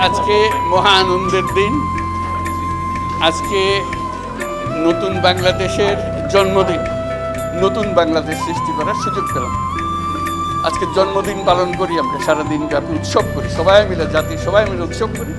আজকে মহা আনন্দের দিন। আজকে নতুন বাংলাদেশের জন্মদিন, নতুন বাংলাদেশ সৃষ্টি করার সুযোগ পেলাম। আজকে জন্মদিন পালন করি, আমরা সারাদিন ব্যাপী উৎসব করি, সবাই মিলে জাতি সবাই মিলে উৎসব করি।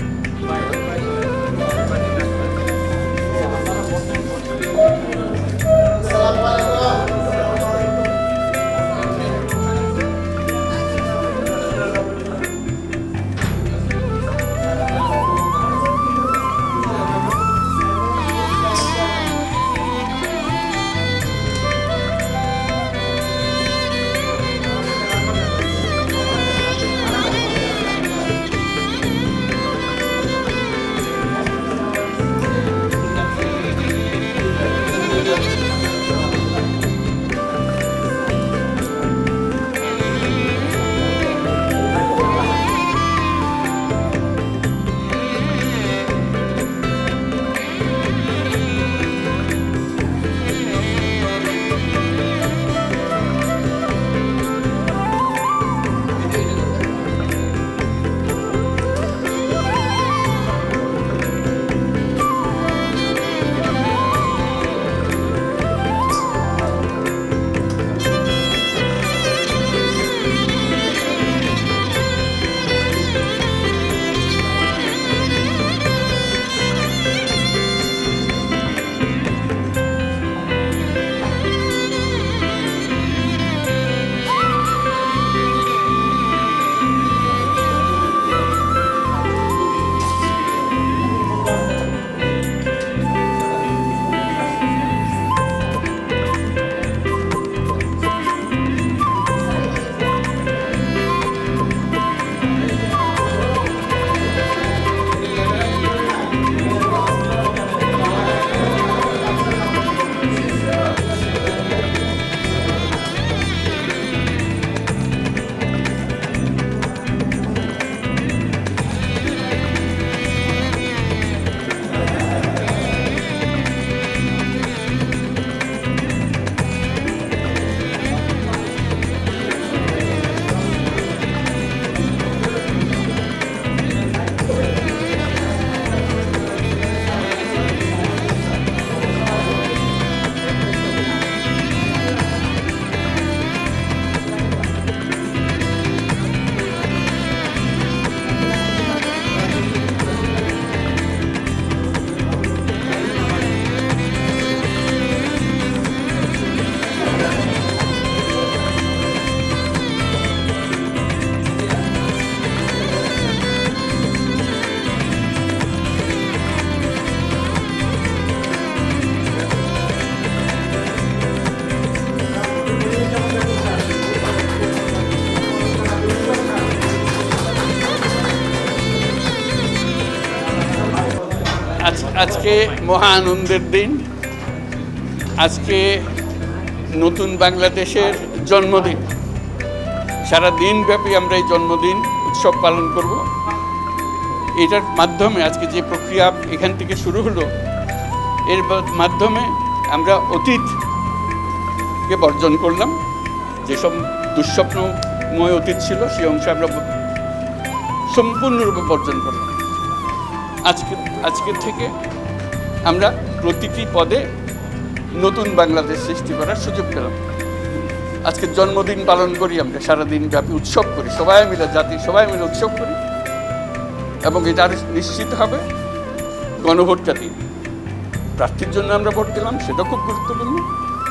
আজকে মহা আনন্দের দিন। আজকে নতুন বাংলাদেশের জন্মদিন। সারা দিন ব্যাপী আমরা এই জন্মদিন উৎসব পালন করব। এটার মাধ্যমে আজকে যে প্রক্রিয়া এখান থেকে শুরু হলো, এর মাধ্যমে আমরা অতীতকে বর্জন করলাম। যেসব দুঃস্বপ্নময় অতীত ছিল সেই অংশ আমরা সম্পূর্ণরূপে বর্জন করলাম। আজকের থেকে আমরা প্রতিটি পদে নতুন বাংলাদেশ সৃষ্টি করার সুযোগ পেলাম। আজকে জন্মদিন পালন করি, আমরা সারাদিন ব্যাপী উৎসব করি, সবাই মিলে জাতি সবাই মিলে উৎসব করি। এবং এটা নিশ্চিত হবে গণভোটটা দিন। প্রার্থীর জন্য আমরা ভোট দিলাম, সেটা খুব গুরুত্বপূর্ণ,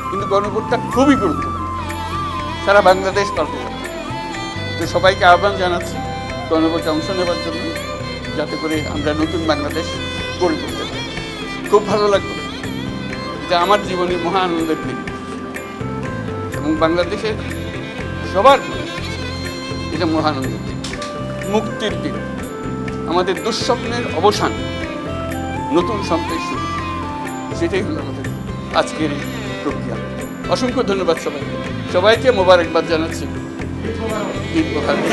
কিন্তু গণভোটটা খুবই গুরুত্বপূর্ণ সারা বাংলাদেশ পাল্টে যাবে। তো সবাইকে আহ্বান জানাচ্ছি গণভোটে অংশ নেবার জন্য, যাতে করে আমরা নতুন বাংলাদেশ গড়ে তুলতে পারি। খুব ভালো লাগবে, এটা আমার জীবনে মহা আনন্দের দিন এবং বাংলাদেশের সবার এটা মহা আনন্দের দিন, মুক্তির দিন, আমাদের দুঃস্বপ্নের অবসান, নতুন স্বপ্নের শুরু। সেটাই হলো আমাদের আজকের এই প্রক্রিয়া। অসংখ্য ধন্যবাদ সবাইকে। সবাইকে মোবারকবাদ জানাচ্ছি। ঈদ মোবারক।